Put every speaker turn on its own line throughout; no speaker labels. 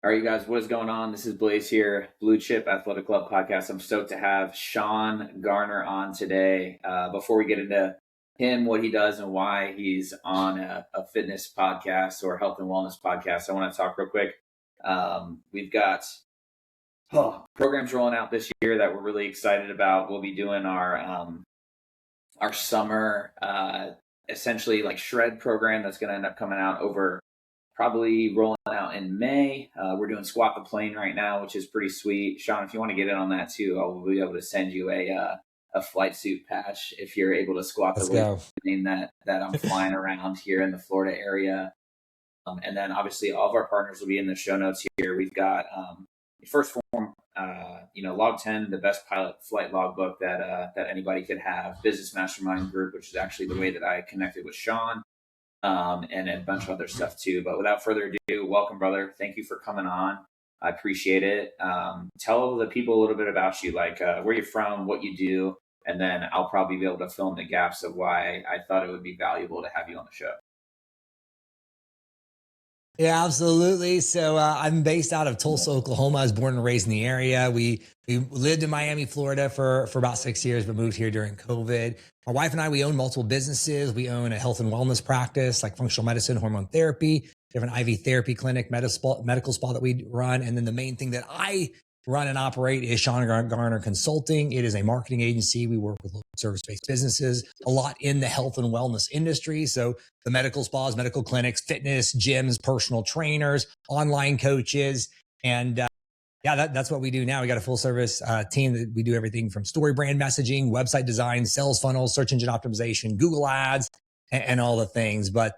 All right, you guys, what is going on? This is Blaise here, Blue Chip Athletic Club podcast. I'm stoked to have Sean Garner on today. Before we get into him, what he does, and why he's on a fitness podcast or health and wellness podcast, I want to talk real quick. We've got programs rolling out this year that we're really excited about. We'll be doing our summer, essentially like shred program that's going to end up coming out over probably rolling out in May. We're doing Squat the Plane right now, which is pretty sweet. Sean, if you want to get in on that too, I'll be able to send you a flight suit patch if you're able to squat the plane that I'm flying around here in the Florida area. And then obviously all of our partners will be in the show notes here. We've got First Form, Log 10, the best pilot flight logbook that anybody could have. Business Mastermind Group, which is actually the way that I connected with Sean. And a bunch of other stuff too. But without further ado, welcome, brother. Thank you for coming on. I appreciate it. Tell the people a little bit about you, like where you're from, what you do, and then I'll probably be able to fill in the gaps of why I thought it would be valuable to have you on the show.
Yeah, absolutely. So I'm based out of Tulsa, Oklahoma. I was born and raised in the area. We lived in Miami, Florida for about 6 years, but moved here during COVID. My wife and I, we own multiple businesses. We own a health and wellness practice like functional medicine, hormone therapy. We have an IV therapy clinic, medical spa that we run. And then the main thing that I run and operate is Sean Garner Consulting. It is a marketing agency. We work with local service-based businesses, a lot in the health and wellness industry. So the medical spas, medical clinics, fitness, gyms, personal trainers, online coaches. And that's what we do now. We got a full service team that we do everything from StoryBrand messaging, website design, sales funnels, search engine optimization, Google ads, and all the things. But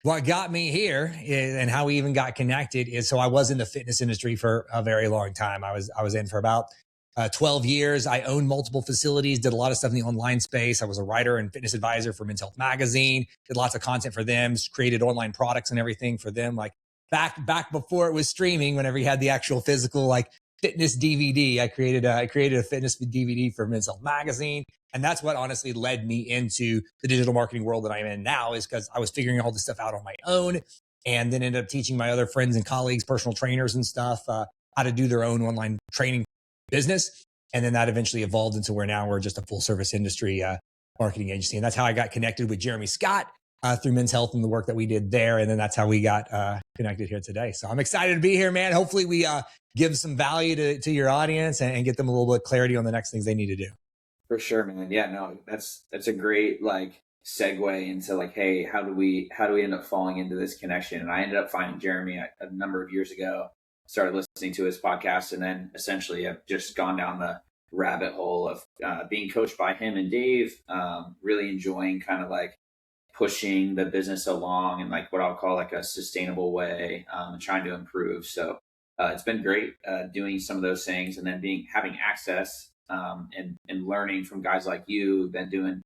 what got me here and how we even got connected is, so I was in the fitness industry for a very long time. I was in for about 12 years. I owned multiple facilities, did a lot of stuff in the online space. I was a writer and fitness advisor for Men's Health Magazine, did lots of content for them, created online products and everything for them. Like back before it was streaming, whenever you had the actual physical like fitness DVD, I created a fitness DVD for Men's Health Magazine. And that's what honestly led me into the digital marketing world that I'm in now, is because I was figuring all this stuff out on my own, and then ended up teaching my other friends and colleagues, personal trainers and stuff, how to do their own online training business. And then that eventually evolved into where now we're just a full service industry marketing agency. And that's how I got connected with Jeremy Scott through Men's Health and the work that we did there. And then that's how we got connected here today. So I'm excited to be here, man. Hopefully we give some value to your audience and get them a little bit of clarity on the next things they need to do.
For sure, man. Yeah, no, that's a great like segue into like, hey, how do we end up falling into this connection? And I ended up finding Jeremy a number of years ago, started listening to his podcast, and then essentially I've just gone down the rabbit hole of being coached by him and Dave, really enjoying kind of like pushing the business along in like what I'll call like a sustainable way, and trying to improve. So it's been great doing some of those things, and then having access and learning from guys like you who've been doing,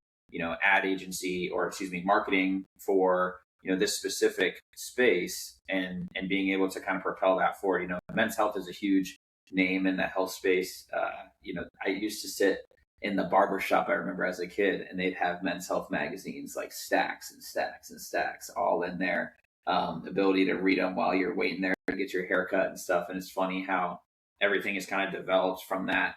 marketing for, this specific space, and being able to kind of propel that forward. Men's Health is a huge name in the health space. I used to sit in the barbershop, I remember as a kid, and they'd have Men's Health magazines, like stacks and stacks and stacks all in there. Ability to read them while you're waiting there to get your haircut and stuff. And it's funny how everything is kind of developed from that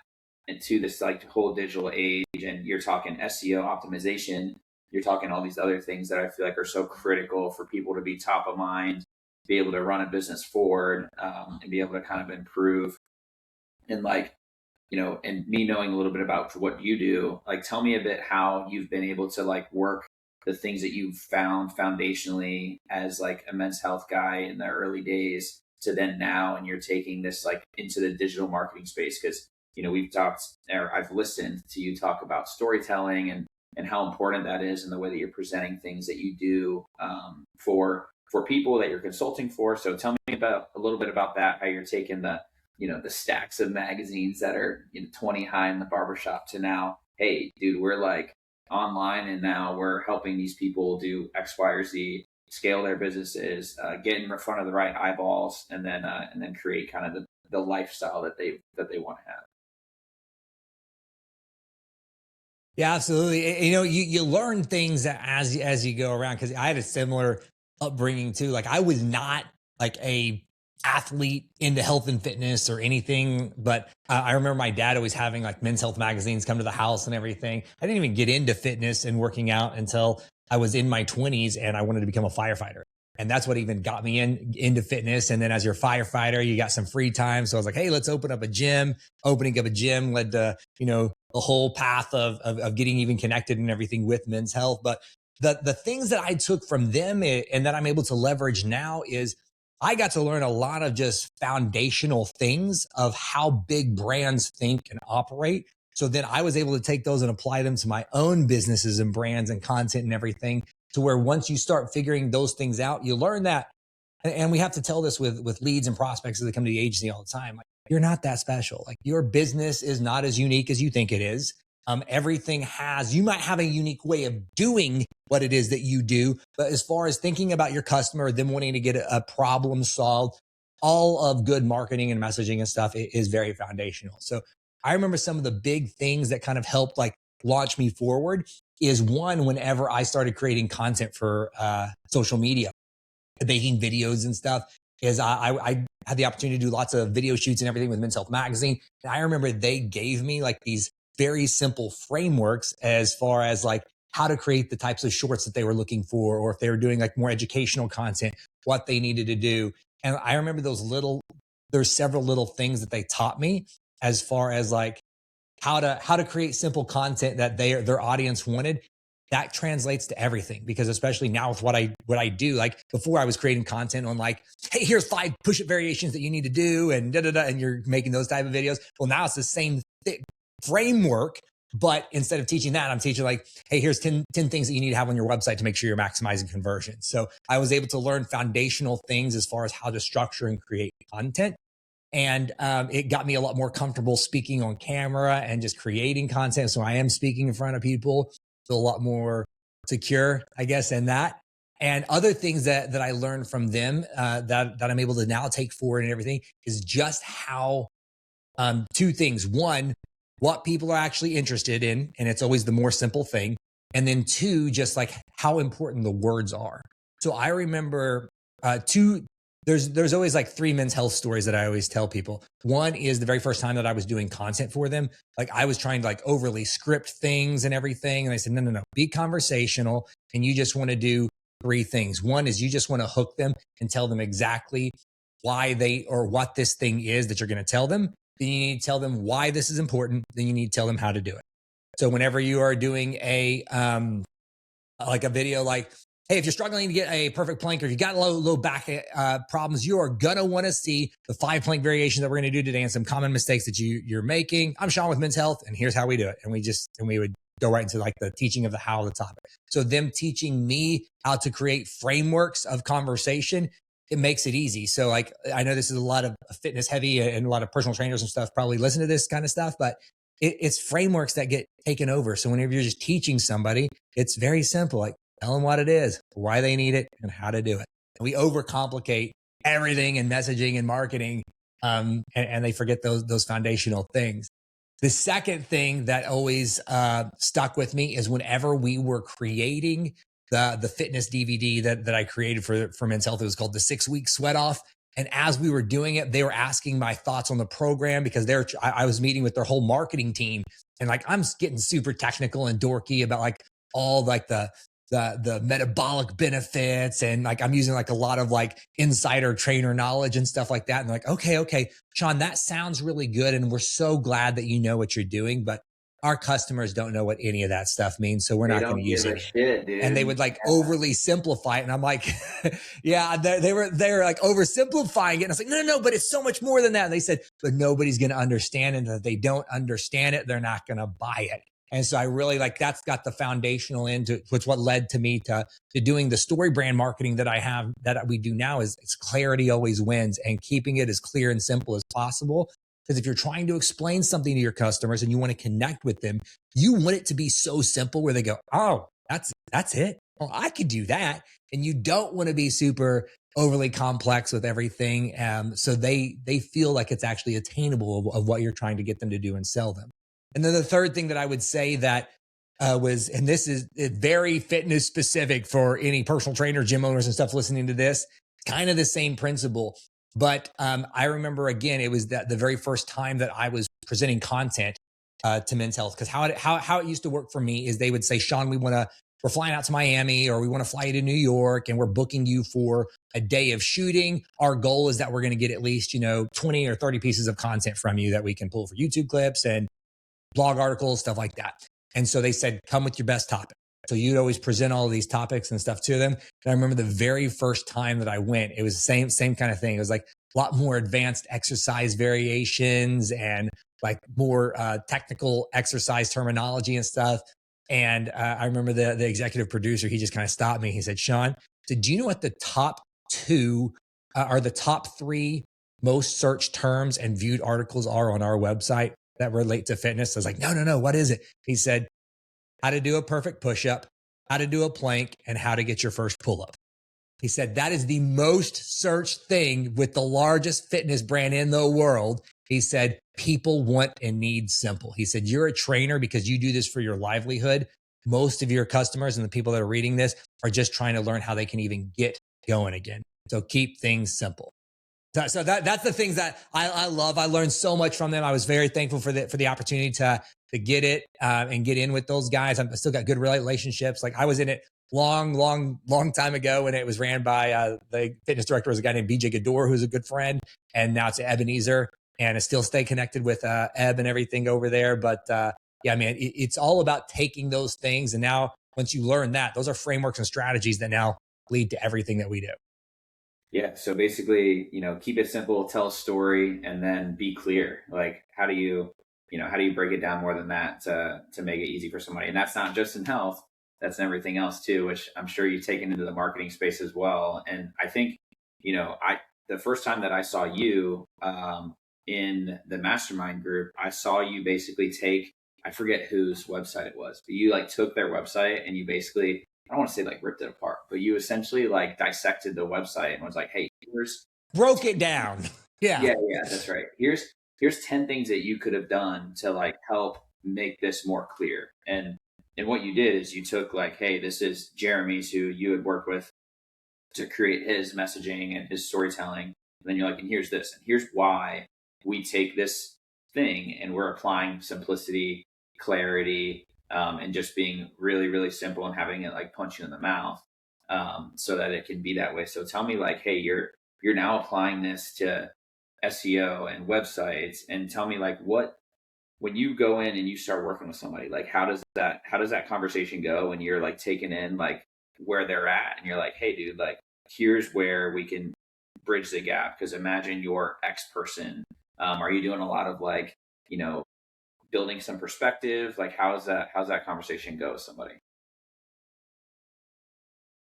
into this like whole digital age. And you're talking SEO optimization, you're talking all these other things that I feel like are so critical for people to be top of mind, to be able to run a business forward, and be able to kind of improve. And like, and me knowing a little bit about what you do, like, tell me a bit how you've been able to like work the things that you've found foundationally as like a men's health guy in the early days to then now, and you're taking this like into the digital marketing space. Because we've talked, or I've listened to you talk about storytelling and how important that is in the way that you're presenting things that you do for people that you're consulting for. So tell me about a little bit about that, how you're taking the stacks of magazines that are 20 high in the barbershop to now, hey, dude, we're like online, and now we're helping these people do X, Y, or Z, scale their businesses, get in front of the right eyeballs, and then create kind of the lifestyle that they want to have.
Yeah, absolutely. You learn things as you go around, because I had a similar upbringing too. Like I was not like a athlete into health and fitness or anything, but I remember my dad always having like men's health magazines come to the house and everything. I didn't even get into fitness and working out until I was in my 20s and I wanted to become a firefighter. And that's what even got me into fitness. And then as you're a firefighter, you got some free time. So I was like, hey, let's open up a gym. Opening up a gym led to, the whole path of getting even connected and everything with men's health. But the things that I took from them and that I'm able to leverage now is I got to learn a lot of just foundational things of how big brands think and operate. So then I was able to take those and apply them to my own businesses and brands and content and everything, to where once you start figuring those things out, you learn that. And we have to tell this with leads and prospects as they come to the agency all the time. Like, you're not that special. Like, your business is not as unique as you think it is. Everything you might have a unique way of doing what it is that you do, but as far as thinking about your customer, them wanting to get a problem solved, all of good marketing and messaging and stuff is very foundational. So I remember some of the big things that kind of helped like launch me forward is one, whenever I started creating content for social media, making videos and stuff, is I had the opportunity to do lots of video shoots and everything with Men's Health Magazine. And I remember they gave me like these very simple frameworks as far as like how to create the types of shorts that they were looking for, or if they were doing like more educational content, what they needed to do. And I remember there's several little things that they taught me as far as like how to create simple content that their audience wanted. That translates to everything, because especially now with what I do, like before I was creating content on like, hey, here's 5 push-up variations that you need to do and and you're making those type of videos. Well, now it's the same framework, but instead of teaching that, I'm teaching like, hey, here's 10 things that you need to have on your website to make sure you're maximizing conversion. So I was able to learn foundational things as far as how to structure and create content. And it got me a lot more comfortable speaking on camera and just creating content. So I am speaking in front of people, feel a lot more secure, I guess, in that. And other things that I learned from them that I'm able to now take forward and everything is just how 2 things. 1, what people are actually interested in, and it's always the more simple thing. And then 2, just like how important the words are. So I remember there's always like 3 men's health stories that I always tell people. 1 is the very first time that I was doing content for them. Like, I was trying to like overly script things and everything. And I said, no, be conversational. And you just want to do 3 things. 1 is you just want to hook them and tell them exactly why or what this thing is that you're going to tell them. Then you need to tell them why this is important. Then you need to tell them how to do it. So whenever you are doing a video like, hey, if you're struggling to get a perfect plank, or you got low back problems, you are going to want to see the 5 plank variations that we're going to do today and some common mistakes that you're making. I'm Sean with Men's Health, and here's how we do it. And we would go right into like the teaching of the how of the topic. So them teaching me how to create frameworks of conversation, it makes it easy. So like, I know this is a lot of fitness heavy and a lot of personal trainers and stuff probably listen to this kind of stuff, but it's frameworks that get taken over. So whenever you're just teaching somebody, it's very simple. Like, tell them what it is, why they need it, and how to do it. And we overcomplicate everything in messaging and marketing, and they forget those foundational things. The second thing that always stuck with me is whenever we were creating the fitness DVD that I created for Men's Health. It was called the 6-Week Sweat Off. And as we were doing it, they were asking my thoughts on the program, because I was meeting with their whole marketing team, and like, I'm getting super technical and dorky about like all like the metabolic benefits, and like I'm using like a lot of like insider trainer knowledge and stuff like that. And they're like, okay, Sean, that sounds really good, and we're so glad that you know what you're doing, but our customers don't know what any of that stuff means, so we're not going to use it.
Shit, dude.
And they would like overly simplify it, and I'm like, yeah, they were like oversimplifying it. And I was like, no, but it's so much more than that. And they said, but nobody's going to understand it. And if they don't understand it, they're not going to buy it. And so I really like, that's got the foundational into which what led to me to doing the StoryBrand marketing that I have, that we do now, is it's clarity always wins, and keeping it as clear and simple as possible. Because if you're trying to explain something to your customers and you want to connect with them, you want it to be so simple where they go, oh, that's it. Well, I could do that. And you don't want to be super overly complex with everything. So they feel like it's actually attainable of what you're trying to get them to do and sell them. And then the third thing that I would say that was, and this is very fitness specific for any personal trainer, gym owners and stuff listening to this, kind of the same principle, But I remember, again, it was the very first time that I was presenting content to Men's Health. Because how it used to work for me is they would say, Sean, we're flying out to Miami, or we want to fly you to New York, and we're booking you for a day of shooting. Our goal is that we're going to get at least, 20 or 30 pieces of content from you that we can pull for YouTube clips and blog articles, stuff like that. And so they said, come with your best topic. So you'd always present all of these topics and stuff to them. And I remember the very first time that I went, it was the same kind of thing. It was like a lot more advanced exercise variations and like more technical exercise terminology and stuff. And I remember the executive producer, he just kind of stopped me. He said, Sean, do you know what the top two are the top three most searched terms and viewed articles are on our website that relate to fitness? I was like, no, what is it? He said, how to do a perfect push-up, how to do a plank, and how to get your first pull-up. He said, that is the most searched thing with the largest fitness brand in the world. He said, people want and need simple. He said, you're a trainer because you do this for your livelihood. Most of your customers and the people that are reading this are just trying to learn how they can even get going again. So keep things simple. So that's the things that I love. I learned so much from them. I was very thankful for the opportunity to get it and get in with those guys. I still got good relationships. Like I was in it long time ago when it was ran by the fitness director was a guy named BJ Gador, who's a good friend, and now it's Ebenezer, and I still stay connected with Eb and everything over there. But yeah, man, it's all about taking those things, and now once you learn that, those are frameworks and strategies that now lead to everything that we do.
Yeah. So basically, keep it simple, tell a story, and then be clear. Like, how do you break it down more than that to make it easy for somebody? And that's not just in health, that's in everything else too, which I'm sure you've taken into the marketing space as well. And I think, the first time that I saw you in the mastermind group, I saw you basically take, I forget whose website it was, but you like took their website and you basically, I don't want to say like ripped it apart, but you essentially like dissected the website and was like, hey,
broke it down.
Yeah, that's right. Here's 10 things that you could have done to like help make this more clear. And what you did is you took like, hey, this is Jeremy's, who you had worked with to create his messaging and his storytelling. And then you're like, and here's this, and here's why we take this thing and we're applying simplicity, clarity, and just being really, really simple and having it like punch you in the mouth, so that it can be that way. So tell me like, hey, you're now applying this to SEO and websites, and tell me like when you go in and you start working with somebody, like how does that conversation go when you're like taking in like where they're at and you're like, hey dude, like here's where we can bridge the gap, because imagine you're X person. Are you doing a lot of like, building some perspective? Like how's that conversation go with somebody?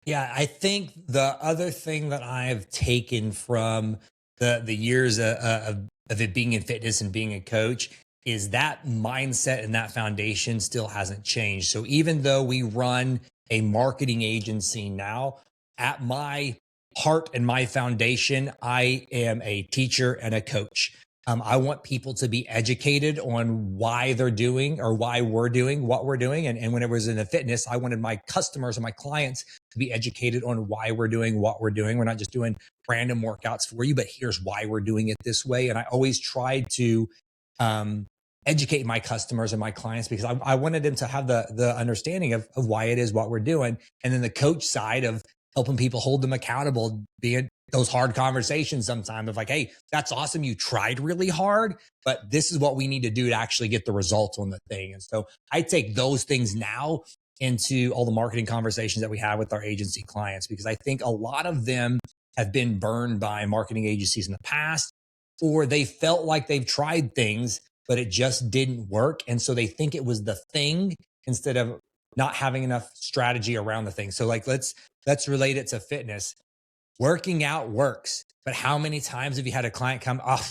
Yeah, I think the other thing that I've taken from the years of it being in fitness and being a coach is that mindset and that foundation still hasn't changed. So even though we run a marketing agency now, at my heart and my foundation, I am a teacher and a coach. I want people to be educated on why they're doing or why we're doing what we're doing. And when it was in the fitness, I wanted my customers and my clients to be educated on why we're doing what we're doing. We're not just doing random workouts for you, but here's why we're doing it this way. And I always tried to educate my customers and my clients because I wanted them to have the understanding of why it is what we're doing. And then the coach side of helping people hold them accountable, being those hard conversations sometimes of like, hey, that's awesome. You tried really hard, but this is what we need to do to actually get the results on the thing. And so I take those things now into all the marketing conversations that we have with our agency clients, because I think a lot of them have been burned by marketing agencies in the past, or they felt like they've tried things, but it just didn't work. And so they think it was the thing instead of not having enough strategy around the thing. So like, let's relate it to fitness. Working out works, but how many times have you had a client come, oh,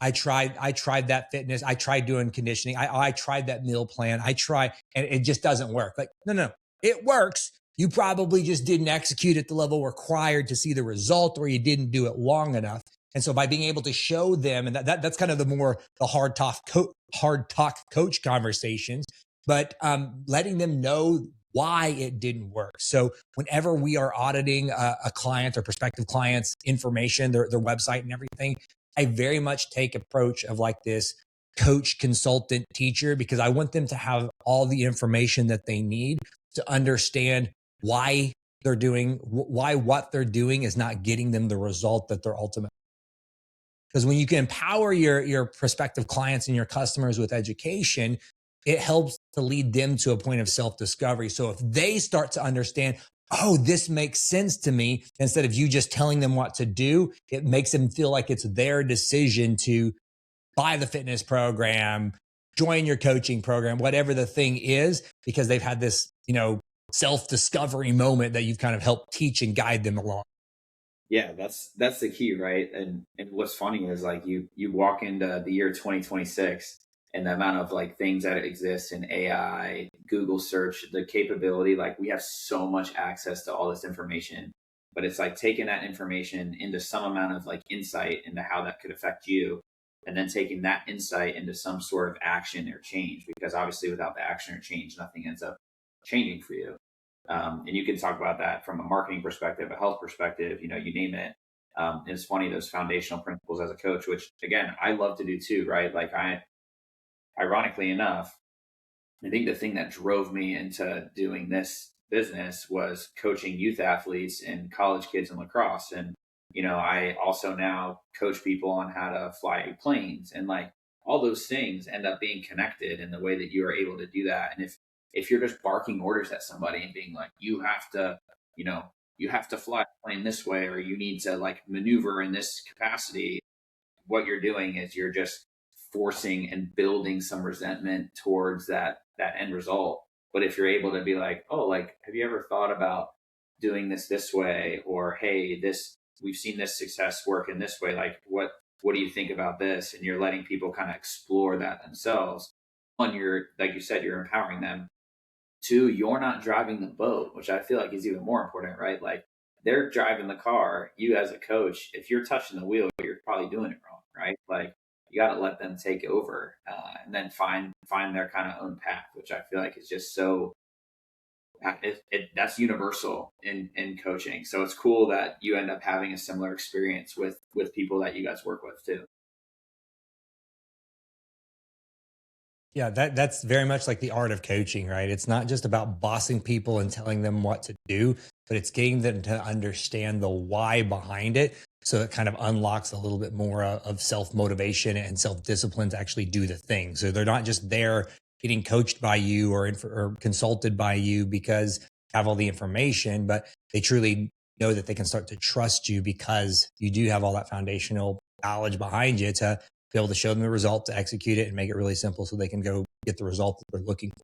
I tried that fitness. I tried doing conditioning. I tried that meal plan. and it just doesn't work. Like, no, it works. You probably just didn't execute at the level required to see the result, or you didn't do it long enough. And so by being able to show them, and that's kind of the hard talk coach conversations, but letting them know why it didn't work. So whenever we are auditing a client or prospective client's information, their website and everything, I very much take approach of like this coach, consultant, teacher, because I want them to have all the information that they need to understand why they're doing, why what they're doing is not getting them the result that they're ultimately. Because when you can empower your prospective clients and your customers with education, it helps to lead them to a point of self-discovery. So if they start to understand, oh, this makes sense to me, instead of you just telling them what to do, it makes them feel like it's their decision to buy the fitness program, join your coaching program, whatever the thing is, because they've had this, self-discovery moment that you've kind of helped teach and guide them along.
Yeah, that's the key, right? And what's funny is like you walk into the year 2026 and the amount of like things that exist in AI, Google search, the capability, like we have so much access to all this information, but it's like taking that information into some amount of like insight into how that could affect you, and then taking that insight into some sort of action or change, because obviously without the action or change, nothing ends up changing for you. And you can talk about that from a marketing perspective, a health perspective, you name it. It's funny, those foundational principles as a coach, which again, I love to do too, right? Like ironically enough, I think the thing that drove me into doing this business was coaching youth athletes and college kids in lacrosse. And, I also now coach people on how to fly planes, and like all those things end up being connected in the way that you are able to do that. And if you're just barking orders at somebody and being like, you have to, you have to fly a plane this way, or you need to like maneuver in this capacity, what you're doing is you're just forcing and building some resentment towards that end result. But if you're able to be like, oh, like, have you ever thought about doing this way? Or, hey, we've seen this success work in this way. Like, what do you think about this? And you're letting people kind of explore that themselves. One, you're, like you said, you're empowering them. Two, you're not driving the boat, which I feel like is even more important, right? Like they're driving the car. You as a coach, if you're touching the wheel, you're probably doing it wrong, right? Like you got to let them take over, and then find their kind of own path, which I feel like is just so. That's universal in coaching. So it's cool that you end up having a similar experience with people that you guys work with too.
Yeah, that's very much like the art of coaching, right? It's not just about bossing people and telling them what to do, but it's getting them to understand the why behind it. So it kind of unlocks a little bit more of self-motivation and self-discipline to actually do the thing. So they're not just there getting coached by you or consulted by you because you have all the information, but they truly know that they can start to trust you because you do have all that foundational knowledge behind you to be able to show them the result, to execute it and make it really simple so they can go get the result that they're looking for.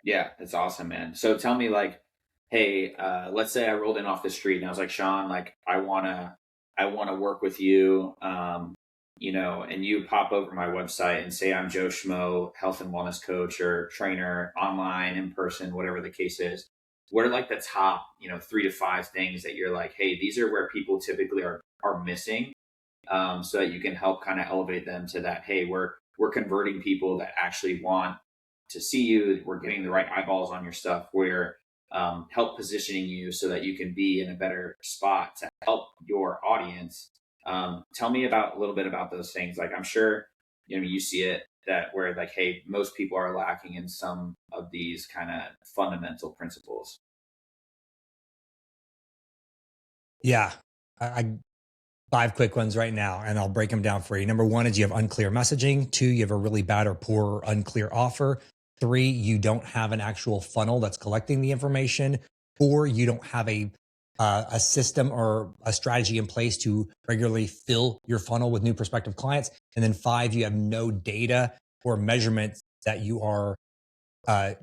Yeah, that's awesome, man. So tell me, like, hey, let's say I rolled in off the street and I was like, Sean, like, I wanna work with you, and you pop over my website and say I'm Joe Schmo, health and wellness coach or trainer, online, in person, whatever the case is. What are like the top, 3 to 5 things that you're like, hey, these are where people typically are missing, so that you can help kind of elevate them to that, hey, we're converting people that actually want to see you, we're getting the right eyeballs on your stuff, we're help positioning you so that you can be in a better spot to help your audience. Tell me a little bit about those things. Like, I'm sure you see it, that where like, hey, most people are lacking in some of these kind of fundamental principles.
Yeah. I 5 quick ones right now, and I'll break them down for you. Number one is you have unclear messaging. 2, you have a really bad or poor or unclear offer. 3, you don't have an actual funnel that's collecting the information. 4, you don't have a system or a strategy in place to regularly fill your funnel with new prospective clients. And then 5, you have no data or measurements that you are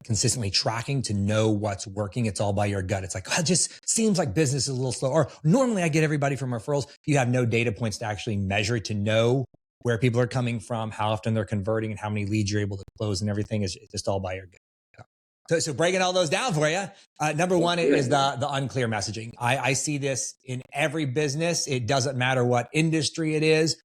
consistently tracking to know what's working. It's all by your gut. It's like, oh, it just seems like business is a little slow. Or normally I get everybody from referrals. You have no data points to actually measure to know where people are coming from, how often they're converting, and how many leads you're able to close, and everything is just all by your gut. So breaking all those down for you, number one is the unclear messaging. I see this in every business. It doesn't matter what industry it is.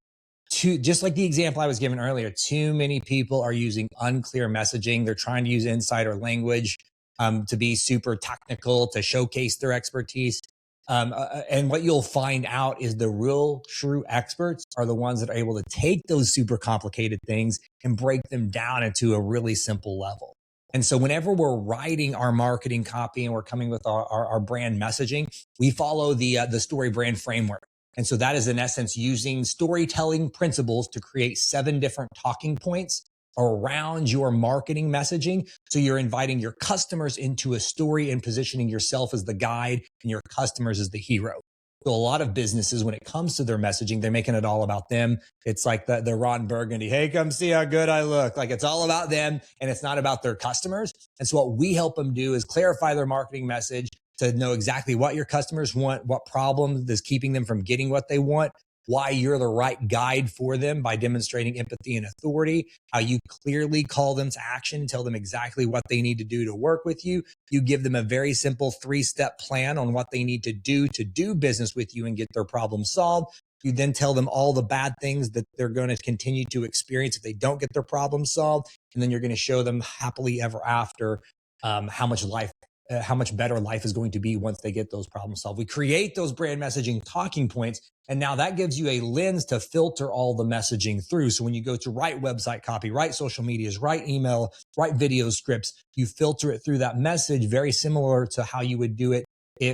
Just like the example I was given earlier, too many people are using unclear messaging. They're trying to use insider language to be super technical, to showcase their expertise. And what you'll find out is the real true experts are the ones that are able to take those super complicated things and break them down into a really simple level. And so whenever we're writing our marketing copy and we're coming with our brand messaging, we follow the StoryBrand framework. And so that is in essence using storytelling principles to create 7 different talking points around your marketing messaging. So you're inviting your customers into a story and positioning yourself as the guide and your customers as the hero. So a lot of businesses, when it comes to their messaging, they're making it all about them. It's like the Ron Burgundy, hey, come see how good I look. Like it's all about them and it's not about their customers. And so what we help them do is clarify their marketing message to know exactly what your customers want, what problem is keeping them from getting what they want, why you're the right guide for them by demonstrating empathy and authority, how you clearly call them to action, tell them exactly what they need to do to work with you. You give them a very simple 3-step plan on what they need to do business with you and get their problem solved. You then tell them all the bad things that they're going to continue to experience if they don't get their problem solved. And then you're going to show them happily ever after how much better life is going to be once they get those problems solved. We create those brand messaging talking points. And now that gives you a lens to filter all the messaging through. So when you go to write website copy, write social medias, write email, write video scripts, you filter it through that message, very similar to how you would do it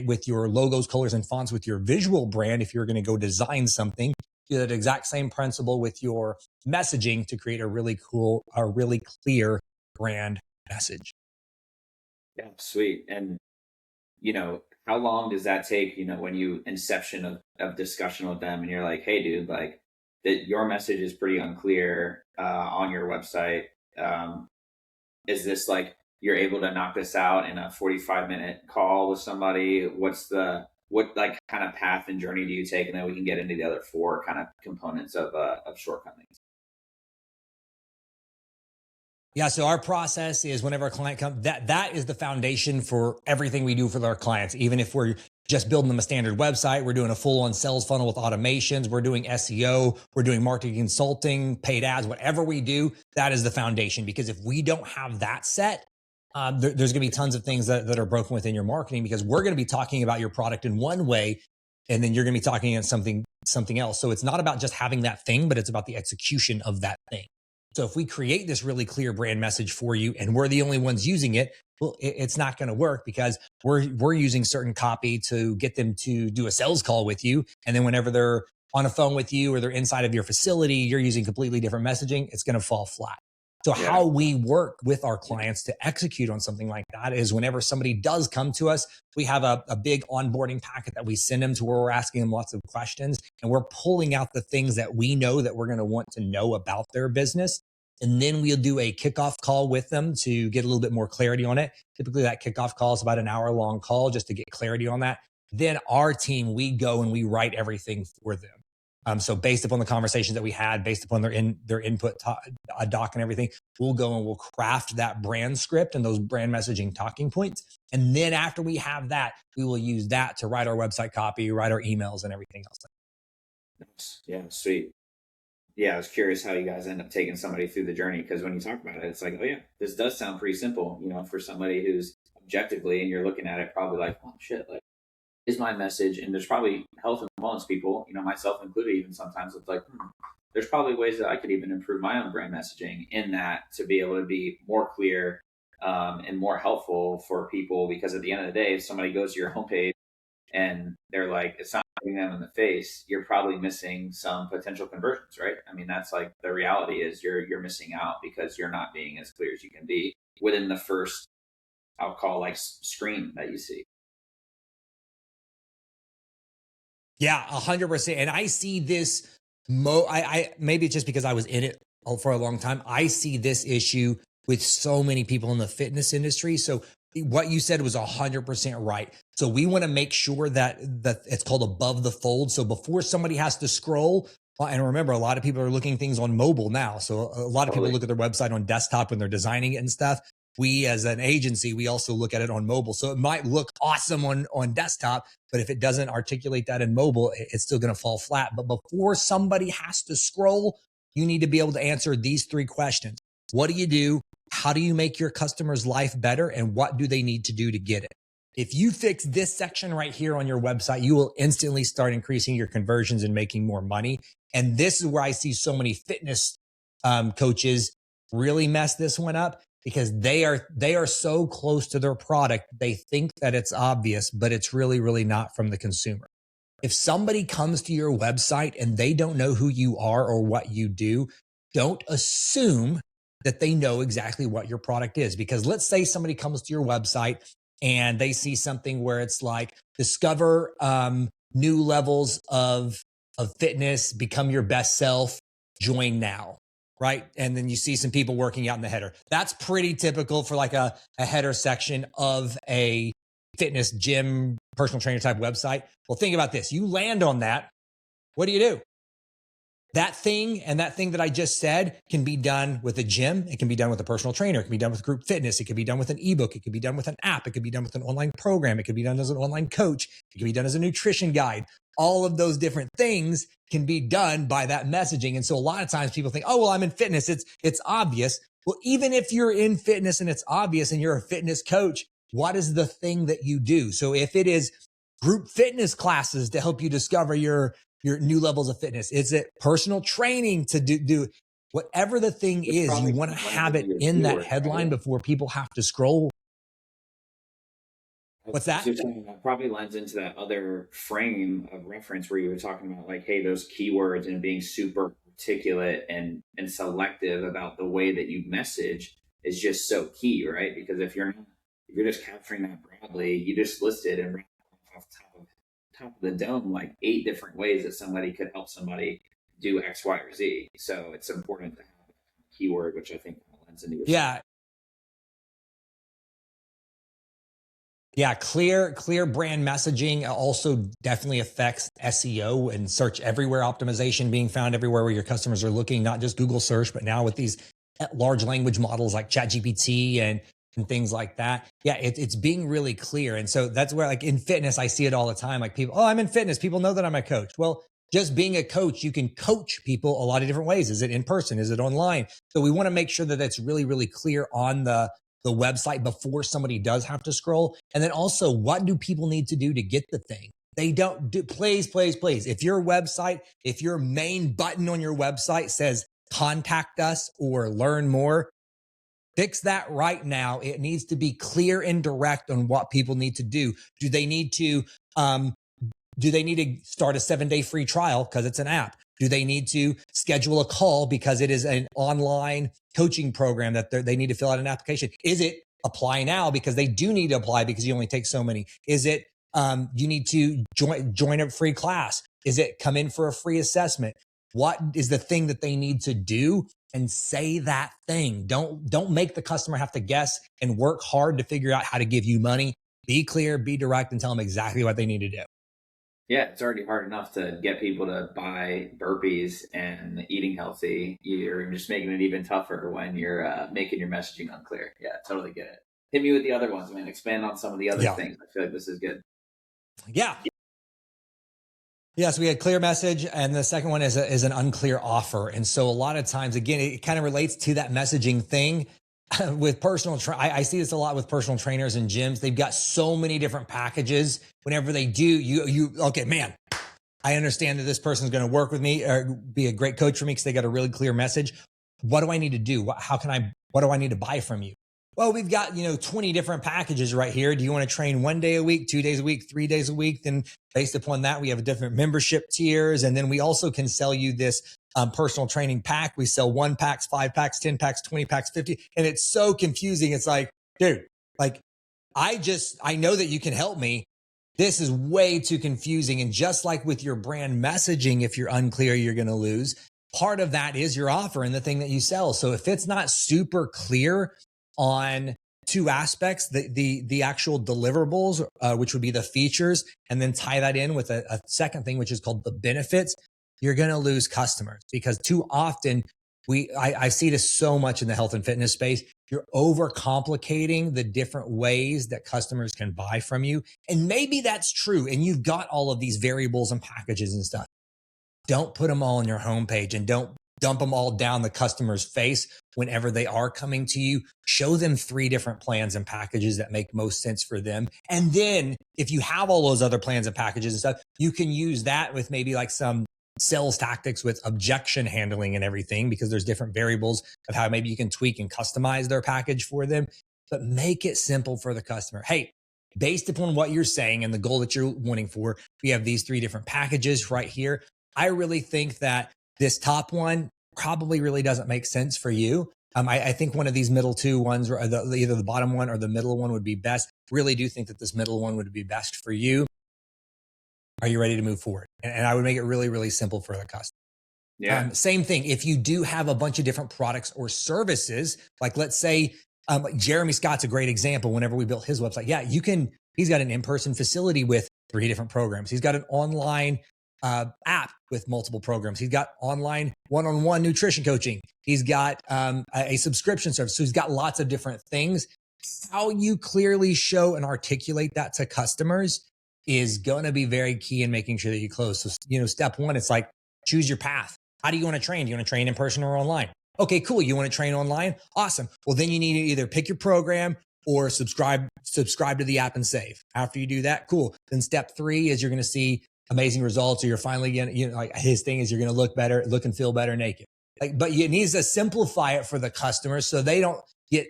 with your logos, colors, and fonts with your visual brand. If you're going to go design something, do that exact same principle with your messaging to create a really cool, a really clear brand message.
Yeah, sweet. And how long does that take, when you inception of discussion with them and you're like, hey dude, like that your message is pretty unclear on your website. Is this like you're able to knock this out in a 45-minute call with somebody? What like kind of path and journey do you take? And then we can get into the other 4 kind of components of shortcomings.
Yeah. So our process is whenever a client comes, that is the foundation for everything we do for our clients. Even if we're just building them a standard website, we're doing a full on sales funnel with automations, we're doing SEO, we're doing marketing consulting, paid ads, whatever we do, that is the foundation. Because if we don't have that set, there's going to be tons of things that are broken within your marketing, because we're going to be talking about your product in one way, and then you're going to be talking about something else. So it's not about just having that thing, but it's about the execution of that thing. So if we create this really clear brand message for you and we're the only ones using it, well, it's not going to work, because we're using certain copy to get them to do a sales call with you. And then whenever they're on a phone with you or they're inside of your facility, you're using completely different messaging. It's going to fall flat. So how we work with our clients to execute on something like that is whenever somebody does come to us, we have a big onboarding packet that we send them to, where we're asking them lots of questions and we're pulling out the things that we know that we're going to want to know about their business. And then we'll do a kickoff call with them to get a little bit more clarity on it. Typically that kickoff call is about an hour-long call just to get clarity on that. Then our team, we go and we write everything for them. So based upon the conversations that we had, based upon their input doc and everything, we'll go and we'll craft that brand script and those brand messaging talking points. And then after we have that, we will use that to write our website copy, write our emails and everything else.
Yeah, sweet. Yeah, I was curious how you guys end up taking somebody through the journey, because when you talk about it, it's like, oh yeah, this does sound pretty simple, for somebody who's objectively, and you're looking at it probably like, oh shit, like is my message, and there's probably health and wellness people, myself included, even sometimes it's like, there's probably ways that I could even improve my own brand messaging in that to be able to be more clear and more helpful for people. Because at the end of the day, if somebody goes to your homepage and they're like, it's not hitting them in the face, you're probably missing some potential conversions, right? I mean, that's like the reality is you're missing out because you're not being as clear as you can be within the first, I'll call like screen that you see.
Yeah, 100%. And I see this, I maybe it's just because I was in it for a long time. I see this issue with so many people in the fitness industry. So what you said was 100% right. So we want to make sure that it's called above the fold. So before somebody has to scroll, and remember, a lot of people are looking things on mobile now. So a lot of people look at their website on desktop when they're designing it and stuff. We, as an agency, we also look at it on mobile. So it might look awesome on desktop, but if it doesn't articulate that in mobile, it's still going to fall flat. But before somebody has to scroll, you need to be able to answer these 3 questions. What do you do? how do you make your customer's life better, and what do they need to do to get it? If you fix this section right here on your website, you will instantly start increasing your conversions and making more money. And this is where I see so many fitness coaches really mess this one up, because they are so close to their product. They think that it's obvious, but it's really, really not from the consumer. If somebody comes to your website and they don't know who you are or what you do, don't assume that they know exactly what your product is. Because let's say somebody comes to your website and they see something where it's like, discover new levels of fitness, become your best self, join now, right? And then you see some people working out in the header. That's pretty typical for like a header section of a fitness gym, personal trainer type website. Well, think about this. You land on that. What do? That thing that I just said can be done with a gym. It can be done with a personal trainer. It can be done with group fitness. It can be done with an ebook. It can be done with an app. It can be done with an online program. It can be done as an online coach. It can be done as a nutrition guide. All of those different things can be done by that messaging. And so a lot of times people think, oh, well, I'm in fitness. It's obvious. Well, even if you're in fitness and it's obvious and you're a fitness coach, what is the thing that you do? So if it is group fitness classes to help you discover your new levels of fitness, is it personal training to do whatever the thing is, you want to have it in that headline before people have to scroll. What's that?
That probably lends into that other frame of reference where you were talking about like, hey, those keywords and being super articulate and selective about the way that you message is just so key, right? Because if you're just capturing that broadly, you just listed and off top of the dome like 8 different ways that somebody could help somebody do X, Y, or Z. So it's important to have a keyword, which I think lends into your
Yeah, clear brand messaging also definitely affects SEO and search everywhere optimization, being found everywhere where your customers are looking, not just Google search, but now with these large language models like ChatGPT and things like that. Yeah, it's being really clear. And so that's where, like in fitness, I see it all the time. Like people, oh, I'm in fitness. People know that I'm a coach. Well, just being a coach, you can coach people a lot of different ways. Is it in person? Is it online? So we want to make sure that that's really, really clear on the website before somebody does have to scroll. And then also, what do people need to do to get the thing? They don't do, please. If your website, if your main button on your website says contact us or learn more, fix that right now. It needs to be clear and direct on what people need to do. Do they need to start a 7-day free trial because it's an app? Do they need to schedule a call because it is an online coaching program that they need to fill out an application? Is it apply now because they do need to apply because you only take so many? Is it you need to join a free class? Is it come in for a free assessment? What is the thing that they need to do? And say that thing. Don't make the customer have to guess and work hard to figure out how to give you money. Be clear, be direct, and tell them exactly what they need to do.
Yeah, it's already hard enough to get people to buy burpees and eating healthy. You're just making it even tougher when you're making your messaging unclear. Yeah, totally get it. Hit me with the other ones, man. Expand on some of the other things. I feel like this is good.
Yeah. Yes, we had clear message, and the second one is an unclear offer. And so a lot of times, again, it kind of relates to that messaging thing with personal. I see this a lot with personal trainers and gyms. They've got so many different packages. Whenever they do, okay, man, I understand that this person's going to work with me or be a great coach for me because they got a really clear message. What do I need to do? What do I need to buy from you? Well, we've got, 20 different packages right here. Do you want to train 1 day a week, 2 days a week, 3 days a week? Then based upon that, we have different membership tiers. And then we also can sell you this personal training pack. We sell 1 packs, 5 packs, 10 packs, 20 packs, 50. And it's so confusing. It's like, dude, like I know that you can help me. This is way too confusing. And just like with your brand messaging, if you're unclear, you're going to lose. Part of that is your offer and the thing that you sell. So if it's not super clear on 2 aspects, the actual deliverables, which would be the features, and then tie that in with a second thing, which is called the benefits, you're going to lose customers because too often I see this so much in the health and fitness space. You're overcomplicating the different ways that customers can buy from you. And maybe that's true. And you've got all of these variables and packages and stuff. Don't put them all on your homepage, and don't dump them all down the customer's face whenever they are coming to you. Show them 3 different plans and packages that make most sense for them. And then if you have all those other plans and packages and stuff, you can use that with maybe like some sales tactics with objection handling and everything, because there's different variables of how maybe you can tweak and customize their package for them. But make it simple for the customer. Hey, based upon what you're saying and the goal that you're wanting for, we have these 3 different packages right here. I really think that this top one probably really doesn't make sense for you. I think one of these middle 2 ones, or either the bottom one or the middle one, would be best. Really do think that this middle one would be best for you. Are you ready to move forward? And I would make it really, really simple for the customer.
Yeah.
Same thing. If you do have a bunch of different products or services, like let's say, Jeremy Scott's a great example. Whenever we built his website, he's got an in-person facility with 3 different programs. He's got an online app with multiple programs. He's got online one-on-one nutrition coaching. He's got a subscription service. So he's got lots of different things. How you clearly show and articulate that to customers is going to be very key in making sure that you close. So, step 1, it's like, choose your path. How do you want to train? Do you want to train in person or online? Okay, cool. You want to train online? Awesome. Well, then you need to either pick your program or subscribe to the app and save. After you do that, cool. Then step 3 is you're going to see amazing results, or you're finally going to, like his thing is you're going to look and feel better naked. But you need to simplify it for the customers so they don't get,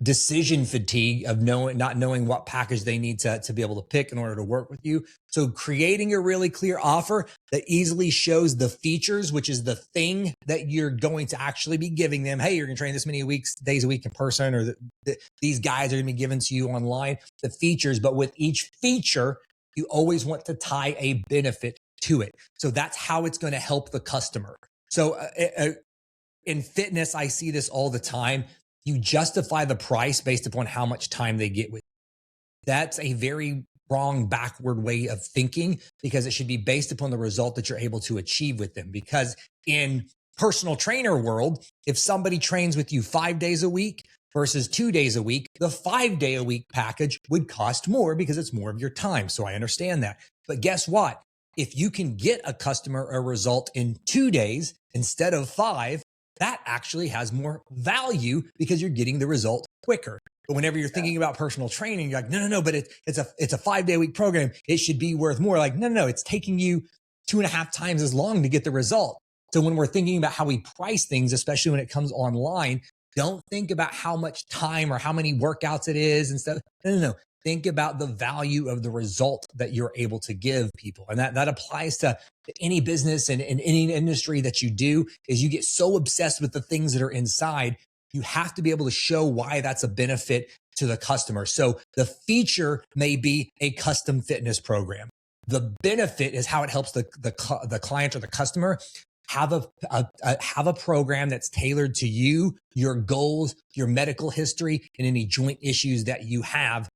decision fatigue of not knowing what package they need to be able to pick in order to work with you. So creating a really clear offer that easily shows the features, which is the thing that you're going to actually be giving them. Hey, you're going to train this many days a week in person, or these guys are going to be given to you online, the features. But with each feature, you always want to tie a benefit to it. So that's how it's going to help the customer. So in fitness, I see this all the time. You justify the price based upon how much time they get with you. That's a very wrong, backward way of thinking, because it should be based upon the result that you're able to achieve with them. Because in personal trainer world, if somebody trains with you 5 days a week versus 2 days a week, the 5-day-a-week package would cost more because it's more of your time. So I understand that. But guess what? If you can get a customer a result in 2 days instead of 5, that actually has more value because you're getting the result quicker. But whenever you're thinking about personal training, you're like, no, but it's a 5-day-a-week program. It should be worth more. Like, no, it's taking you 2.5 times as long to get the result. So when we're thinking about how we price things, especially when it comes online, don't think about how much time or how many workouts it is and stuff. No. Think about the value of the result that you're able to give people. And that applies to any business and in any industry that you do. Is you get so obsessed with the things that are inside, you have to be able to show why that's a benefit to the customer. So the feature may be a custom fitness program. The benefit is how it helps the client or the customer have a program that's tailored to you, your goals, your medical history, and any joint issues that you have.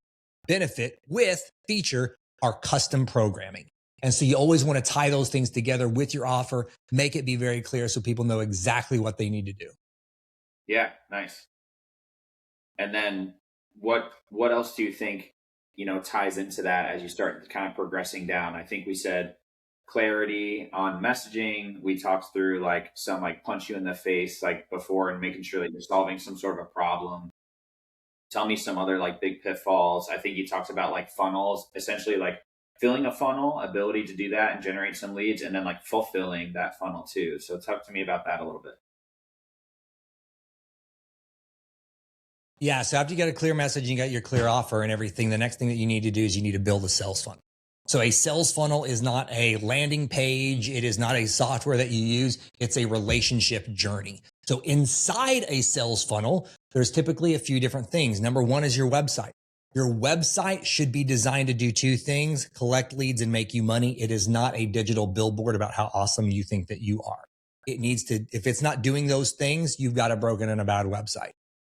Benefit with feature are custom programming. And so you always want to tie those things together with your offer, make it be very clear so people know exactly what they need to do.
Yeah, nice. And then what else do you think, ties into that as you start kind of progressing down? I think we said clarity on messaging. We talked through some punch you in the face before, and making sure that you're solving some sort of a problem. Tell me some other big pitfalls. I think you talked about funnels, essentially filling a funnel, ability to do that and generate some leads, and then fulfilling that funnel too. So talk to me about that a little bit.
Yeah. So after you got a clear message, you got your clear offer and everything, the next thing that you need to do is you need to build a sales funnel. So a sales funnel is not a landing page. It is not a software that you use. It's a relationship journey. So inside a sales funnel, there's typically a few different things. Number 1 is your website. Your website should be designed to do 2 things: collect leads and make you money. It is not a digital billboard about how awesome you think that you are. It needs to, if it's not doing those things, you've got a broken and a bad website.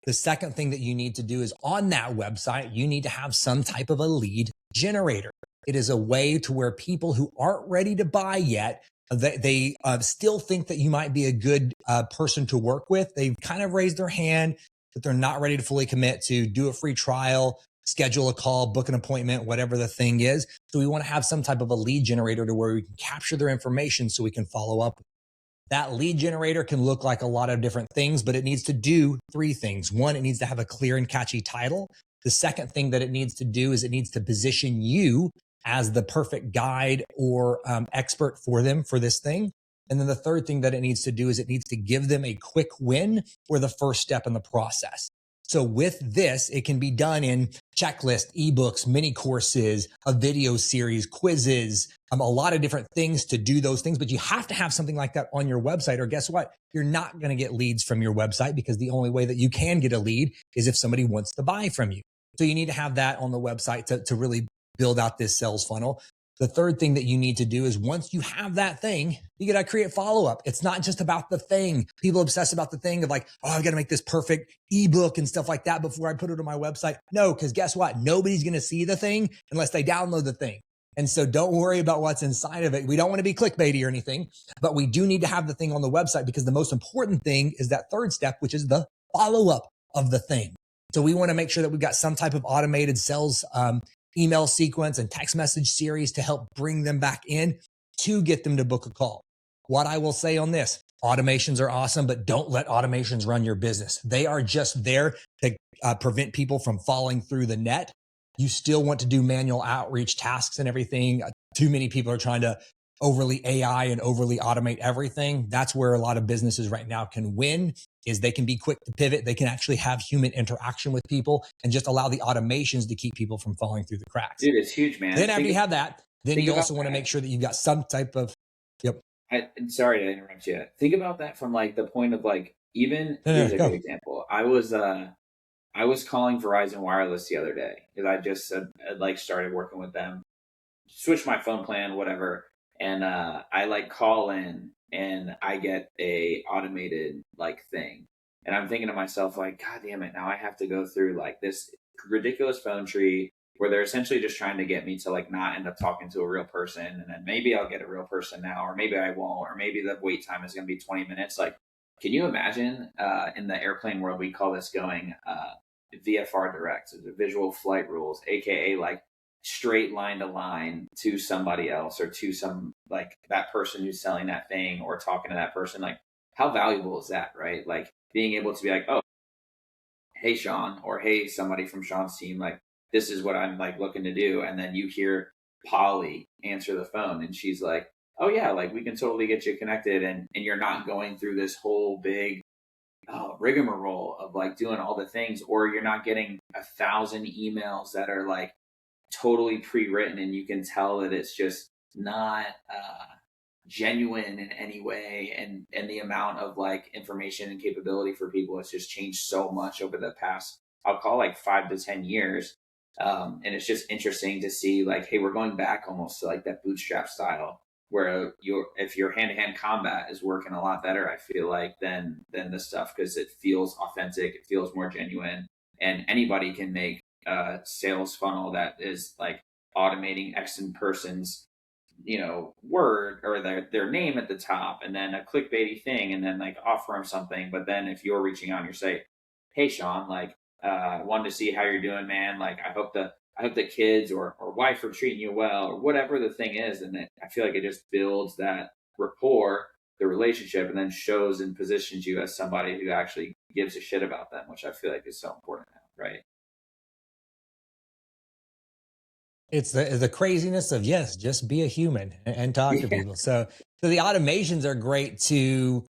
The second thing that you need to do is on that website, you need to have some type of a lead generator. It is a way to where people who aren't ready to buy yet, they still think that you might be a good person to work with. They've kind of raised their hand, but they're not ready to fully commit to do a free trial, schedule a call, book an appointment, whatever the thing is. So we want to have some type of a lead generator to where we can capture their information so we can follow up. That lead generator can look like a lot of different things, but it needs to do three things. One, it needs to have a clear and catchy title. The second thing that it needs to do is it needs to position you as the perfect guide or expert for them for this thing. And then the third thing that it needs to do is it needs to give them a quick win or the first step in the process. So with this, it can be done in checklist, ebooks, mini courses, a video series, quizzes, a lot of different things to do those things. But you have to have something like that on your website, or guess what? You're not going to get leads from your website, because the only way that you can get a lead is if somebody wants to buy from you. So you need to have that on the website to really build out this sales funnel. The third thing that you need to do is, once you have that thing, you got to create follow-up. It's not just about the thing. People obsess about the thing of like, oh, I've got to make this perfect ebook and stuff like that before I put it on my website. No, because guess what? Nobody's going to see the thing unless they download the thing. And so don't worry about what's inside of it. We don't want to be clickbaity or anything, but we do need to have the thing on the website, because the most important thing is that third step, which is the follow-up of the thing. So we want to make sure that we've got some type of automated sales email sequence and text message series to help bring them back in to get them to book a call. What I will say on this, automations are awesome, but don't let automations run your business. They are just there to prevent people from falling through the net. You still want to do manual outreach tasks and everything. Too many people are trying to overly AI and overly automate everything. That's where a lot of businesses right now can win, is they can be quick to pivot. They can actually have human interaction with people and just allow the automations to keep people from falling through the cracks.
Dude, it's huge, man.
Then after you have that, then you also want to make sure that you've got some type of,
I'm sorry to interrupt you. Think about that from like the point of like, even here's a good example. I was calling Verizon Wireless the other day, because I just like started working with them, switched my phone plan, whatever. And I like call in and I get a automated like thing. And I'm thinking to myself, like, God damn it, now I have to go through like this ridiculous phone tree where they're essentially just trying to get me to like not end up talking to a real person. And then maybe I'll get a real person now, or maybe I won't, or maybe the wait time is going to be 20 minutes. Like, can you imagine in the airplane world, we call this going VFR direct, so the visual flight rules, AKA like straight line to line to somebody else, or to some like that person who's selling that thing or talking to that person. Like, how valuable is that, right? Like being able to be like, oh, hey Sean, or hey somebody from Sean's team, like this is what I'm like looking to do. And then you hear Polly answer the phone and she's like, oh yeah, like we can totally get you connected, and you're not going through this whole big rigmarole of like doing all the things, or you're not getting 1,000 emails that are like totally pre-written and you can tell that it's just not genuine in any way. And the amount of like information and capability for people has just changed so much over the past, I'll call like 5 to 10 years. And it's just interesting to see like, hey, we're going back almost to like that bootstrap style, where if your hand-to-hand combat is working a lot better, I feel like, than this stuff, because it feels authentic, it feels more genuine, and anybody can make a sales funnel that is like automating X person's, word or their name at the top, and then a clickbaity thing, and then like offer them something. But then if you're reaching out and you're saying, hey Sean, like wanted to see how you're doing, man, like I hope the kids or wife are treating you well, or whatever the thing is. And I feel like it just builds that rapport, the relationship, and then shows and positions you as somebody who actually gives a shit about them, which I feel like is so important now, right?
It's the craziness of, yes, just be a human and talk to people. So the automations are great to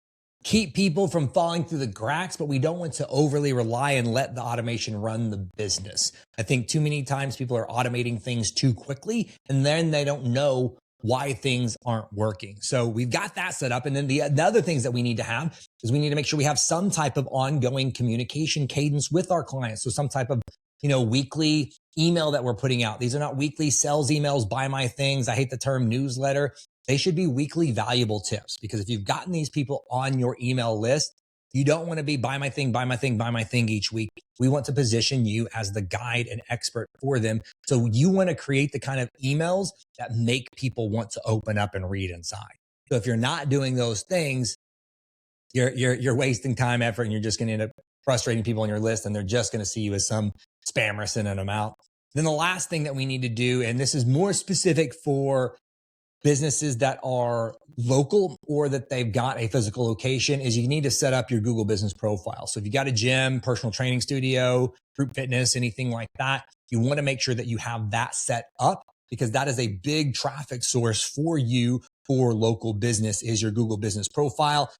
keep people from falling through the cracks, but we don't want to overly rely and let the automation run the business. I think too many times people are automating things too quickly, and then they don't know why things aren't working. So we've got that set up. And then the other things that we need to have is we need to make sure we have some type of ongoing communication cadence with our clients. So some type of, weekly email that we're putting out. These are not weekly sales emails, buy my things. I hate the term newsletter. They should be weekly valuable tips, because if you've gotten these people on your email list, you don't want to be buy my thing, buy my thing, buy my thing each week. We want to position you as the guide and expert for them. So you want to create the kind of emails that make people want to open up and read inside. So if you're not doing those things, you're wasting time, effort, and you're just going to end up frustrating people on your list, and they're just going to see you as some spammer sending them out. Then the last thing that we need to do, and this is more specific for businesses that are local or that they've got a physical location is you need to set up your Google business profile. So if you got a gym, personal training studio, group fitness, anything like that, you want to make sure that you have that set up, because that is a big traffic source for you for local business, is your Google business profile.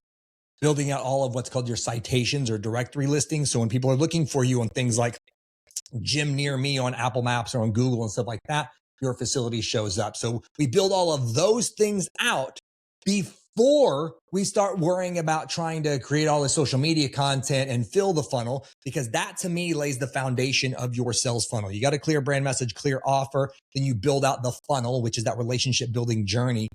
Building out all of what's called your citations or directory listings. So when people are looking for you on things like gym near me on Apple Maps or on Google and stuff like that, your facility shows up. So we build all of those things out before we start worrying about trying to create all the social media content and fill the funnel, because that to me lays the foundation of your sales funnel. You got a clear brand message, clear offer, then you build out the funnel, which is that relationship building journey.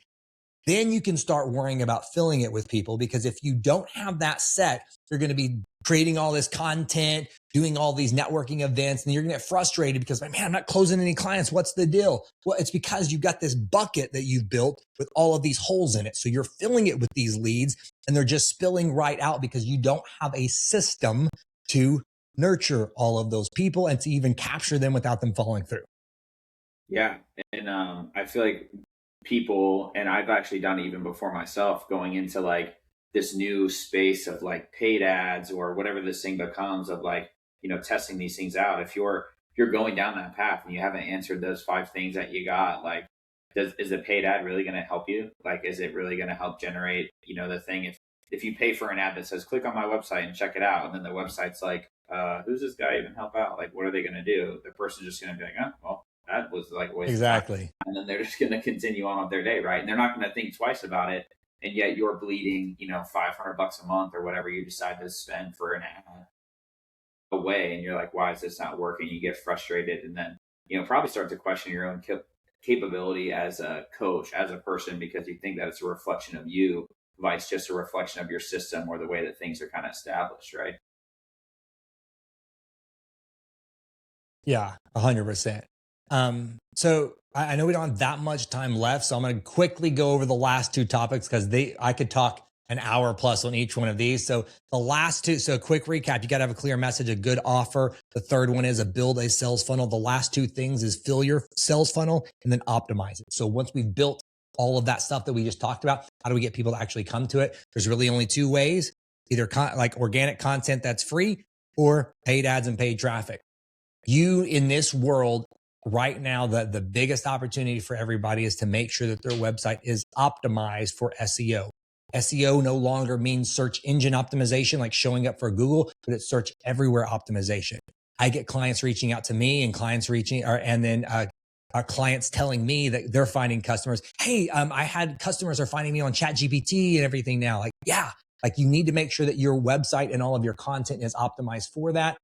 Then you can start worrying about filling it with people, because if you don't have that set, you're going to be creating all this content, doing all these networking events, and you're going to get frustrated because, man, I'm not closing any clients. What's the deal? Well, it's because you've got this bucket that you've built with all of these holes in it. So you're filling it with these leads and they're just spilling right out because you don't have a system to nurture all of those people and to even capture them without them falling through.
Yeah. And I feel like people, and I've actually done it even before myself, going into like this new space of like paid ads or whatever this thing becomes, of like, testing these things out. If you're going down that path and you haven't answered those 5 things that you got, like, is the paid ad really going to help you? Like, is it really going to help generate, the thing? If you pay for an ad that says, click on my website and check it out, and then the website's like, who's this guy even help out? Like, what are they going to do? The person's just going to be like, oh, well, that was like a waste of time. And then they're just going to continue on with their day, right? And they're not going to think twice about it. And yet you're bleeding, $500 a month or whatever you decide to spend for an ad away. And you're like, why is this not working? You get frustrated, and then, probably start to question your own capability as a coach, as a person, because you think that it's a reflection of you, vice just a reflection of your system or the way that things are kind of established, right?
Yeah, 100%. So I know we don't have that much time left, so I'm going to quickly go over the last 2 topics, because I could talk an hour plus on each one of these. So the last 2, so quick recap, you got to have a clear message, a good offer. The third one is build a sales funnel. The last 2 things is fill your sales funnel and then optimize it. So once we've built all of that stuff that we just talked about, how do we get people to actually come to it? There's really only 2 ways, either like organic content that's free or paid ads and paid traffic. You in this world right now, the biggest opportunity for everybody is to make sure that their website is optimized for SEO. SEO no longer means search engine optimization, like showing up for Google, but it's search everywhere optimization. I get clients reaching out to me and clients clients telling me that they're finding customers. Hey, I had customers are finding me on ChatGPT and everything now. Like, yeah, like you need to make sure that your website and all of your content is optimized for that.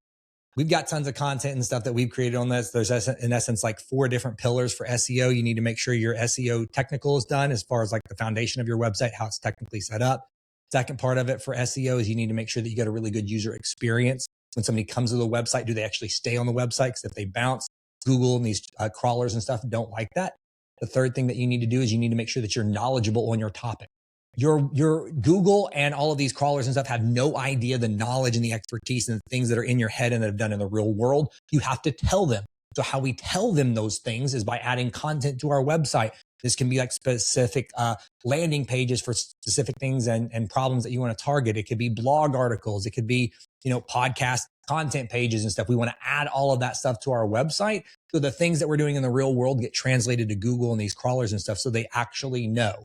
We've got tons of content and stuff that we've created on this. There's in essence like 4 different pillars for SEO. You need to make sure your SEO technical is done as far as like the foundation of your website, how it's technically set up. Second part of it for SEO is you need to make sure that you got a really good user experience. When somebody comes to the website, do they actually stay on the website? Because if they bounce, Google and these crawlers and stuff don't like that. The third thing that you need to do is you need to make sure that you're knowledgeable on your topic. Your Google and all of these crawlers and stuff have no idea the knowledge and the expertise and the things that are in your head and that have done in the real world. You have to tell them. So how we tell them those things is by adding content to our website. This can be like specific landing pages for specific things and problems that you want to target. It could be blog articles. It could be, podcast content pages and stuff. We want to add all of that stuff to our website. So the things that we're doing in the real world get translated to Google and these crawlers and stuff so they actually know.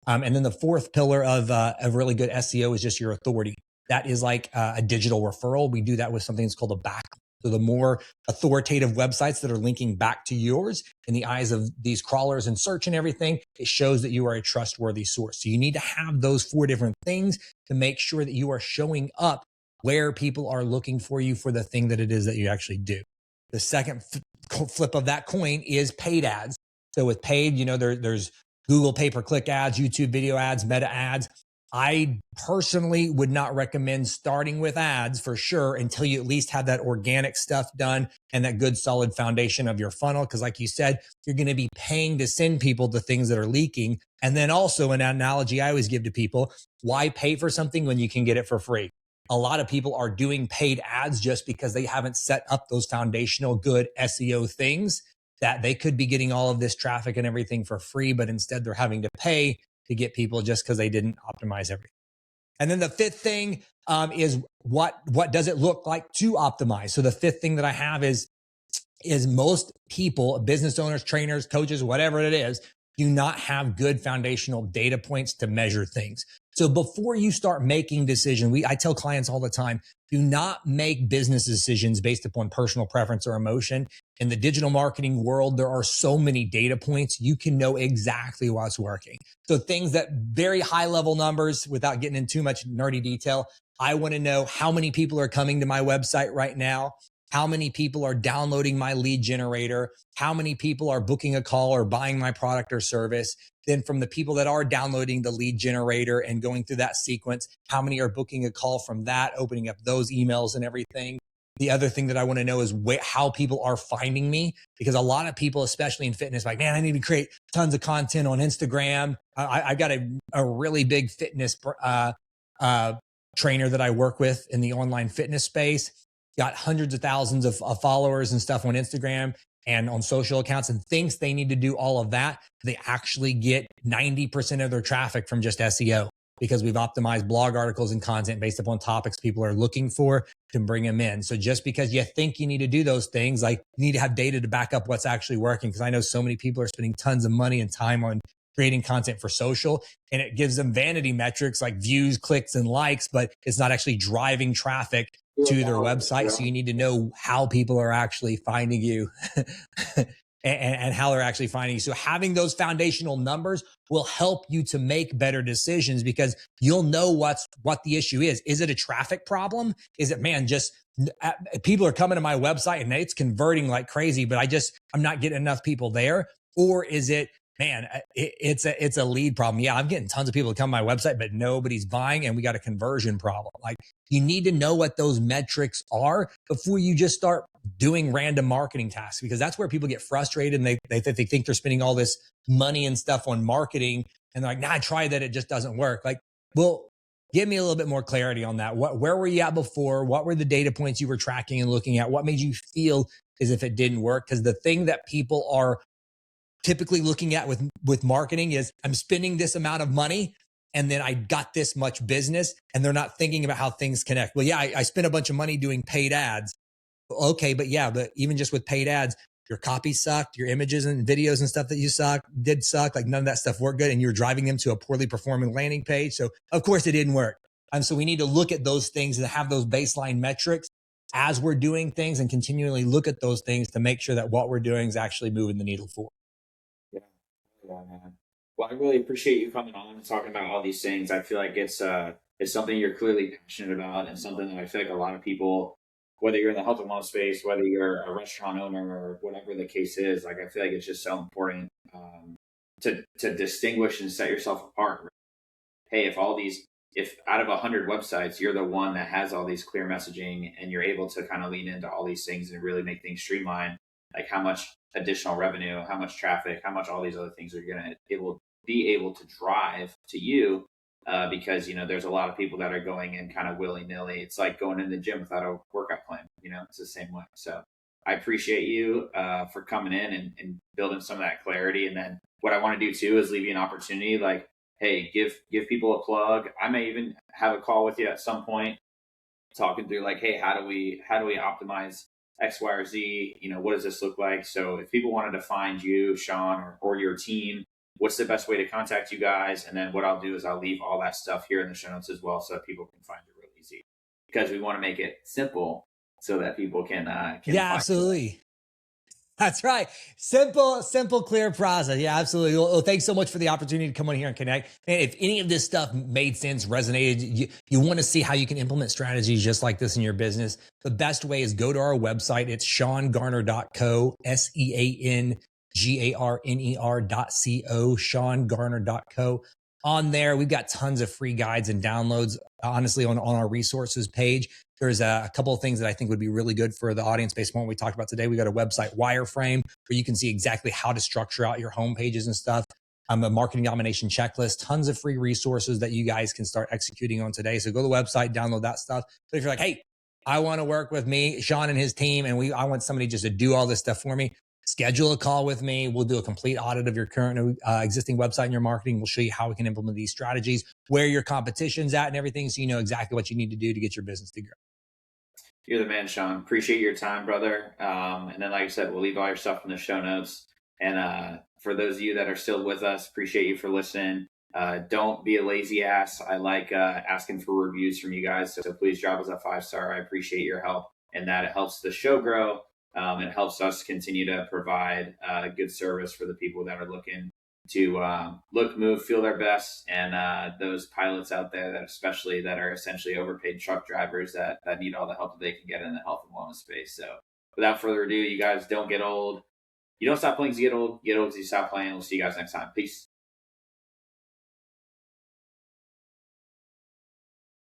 And then the fourth pillar of really good SEO is just your authority. That is like a digital referral. We do that with something that's called a backlink. So the more authoritative websites that are linking back to yours in the eyes of these crawlers and search and everything, it shows that you are a trustworthy source. So you need to have those 4 different things to make sure that you are showing up where people are looking for you for the thing that it is that you actually do. The second flip of that coin is paid ads. So with paid, there's Google pay-per-click ads, YouTube video ads, meta ads. I personally would not recommend starting with ads for sure until you at least have that organic stuff done and that good solid foundation of your funnel. Because like you said, you're going to be paying to send people to things that are leaking. And then also an analogy I always give to people, why pay for something when you can get it for free? A lot of people are doing paid ads just because they haven't set up those foundational good SEO things. that they could be getting all of this traffic and everything for free, but instead they're having to pay to get people just because they didn't optimize everything. And then the fifth thing is what does it look like to optimize? So the fifth thing that I have is most people, business owners, trainers, coaches, whatever it is, do not have good foundational data points to measure things. So before you start making decisions, I tell clients all the time, do not make business decisions based upon personal preference or emotion. In the digital marketing world, there are so many data points. You can know exactly what's working. So things that very high level numbers, without getting into too much nerdy detail, I want to know how many people are coming to my website right now. How many people are downloading my lead generator? How many people are booking a call or buying my product or service? Then from the people that are downloading the lead generator and going through that sequence, how many are booking a call from that, opening up those emails and everything? The other thing that I want to know is how people are finding me, because a lot of people, especially in fitness, like, man, I need to create tons of content on Instagram. I've got a really big fitness trainer that I work with in the online fitness space. Got hundreds of thousands of followers and stuff on Instagram and on social accounts, and thinks they need to do all of that. They actually get 90% of their traffic from just SEO, because we've optimized blog articles and content based upon topics people are looking for to bring them in. So just because you think you need to do those things, like, you need to have data to back up what's actually working. Because I know so many people are spending tons of money and time on creating content for social, and it gives them vanity metrics like views, clicks, and likes, but it's not actually driving traffic to their website. So you need to know how people are actually finding you and how they're actually finding you. So having those foundational numbers will help you to make better decisions, because you'll know what the issue is. Is it a traffic problem? Is it, man, just people are coming to my website and it's converting like crazy, but I'm not getting enough people there? Or is it, man, it's a lead problem? Yeah, I'm getting tons of people to come to my website, but nobody's buying, and we got a conversion problem. Like, you need to know what those metrics are before you just start doing random marketing tasks, because that's where people get frustrated, and they think they're spending all this money and stuff on marketing, and they're like, nah, I tried that, it just doesn't work. Like, well, give me a little bit more clarity on that. Where were you at before? What were the data points you were tracking and looking at? What made you feel as if it didn't work? Because the thing that people are typically looking at with marketing is, I'm spending this amount of money and then I got this much business, and they're not thinking about how things connect. Well, yeah, I spent a bunch of money doing paid ads. Okay, but even just with paid ads, your copy sucked, your images and videos and stuff that you did suck. Like, none of that stuff worked good, and you're driving them to a poorly performing landing page. So of course it didn't work. And so we need to look at those things and have those baseline metrics as we're doing things, and continually look at those things to make sure that what we're doing is actually moving the needle forward.
Yeah, man. Well, I really appreciate you coming on and talking about all these things. I feel like it's something you're clearly passionate about, and something that I feel like a lot of people, whether you're in the health and wellness space, whether you're a restaurant owner, or whatever the case is, like, I feel like it's just so important to distinguish and set yourself apart. Hey, if out of 100 websites, you're the one that has all these clear messaging, and you're able to kind of lean into all these things and really make things streamlined, like how much additional revenue, how much traffic, how much all these other things are going to be able to drive to you, because there's a lot of people that are going in kind of willy-nilly. It's like going in the gym without a workout plan. It's the same way. So I appreciate you for coming in and building some of that clarity. And then what I want to do too is leave you an opportunity, like, hey, give people a plug. I may even have a call with you at some point, talking through, like, hey, how do we optimize X, Y, or Z? What does this look like? So if people wanted to find you, Sean, or your team, what's the best way to contact you guys? And then what I'll do is I'll leave all that stuff here in the show notes as well, so that people can find it real easy, because we want to make it simple so that people can
yeah, absolutely. That's right. Simple, clear process. Yeah, absolutely. Well, thanks so much for the opportunity to come on here and connect. And if any of this stuff made sense, resonated, you want to see how you can implement strategies just like this in your business, the best way is go to our website. It's seangarner.co, SeanGarner.co, seangarner.co. On there, we've got tons of free guides and downloads. Honestly, on our resources page, there's a couple of things that I think would be really good for the audience based on what we talked about today. We got a website wireframe where you can see exactly how to structure out your home pages and stuff. A marketing domination checklist, tons of free resources that you guys can start executing on today. So go to the website, download that stuff. But if you're like, hey, I want to work with me, Sean and his team, and I want somebody just to do all this stuff for me, schedule a call with me. We'll do a complete audit of your current existing website and your marketing. We'll show you how we can implement these strategies, where your competition's at and everything, so you know exactly what you need to do to get your business to grow.
You're the man, Sean. Appreciate your time, brother. And then, like I said, we'll leave all your stuff in the show notes. And for those of you that are still with us, appreciate you for listening. Don't be a lazy ass. I like asking for reviews from you guys. So please drop us a 5-star. I appreciate your help, and that it helps the show grow. It helps us continue to provide good service for the people that are looking to look, move, feel their best, and those pilots out there that especially that are essentially overpaid truck drivers that need all the help that they can get in the health and wellness space. So without further ado, you guys don't get old. You don't stop playing because you get old. Get old because you stop playing. We'll see you guys next time. Peace.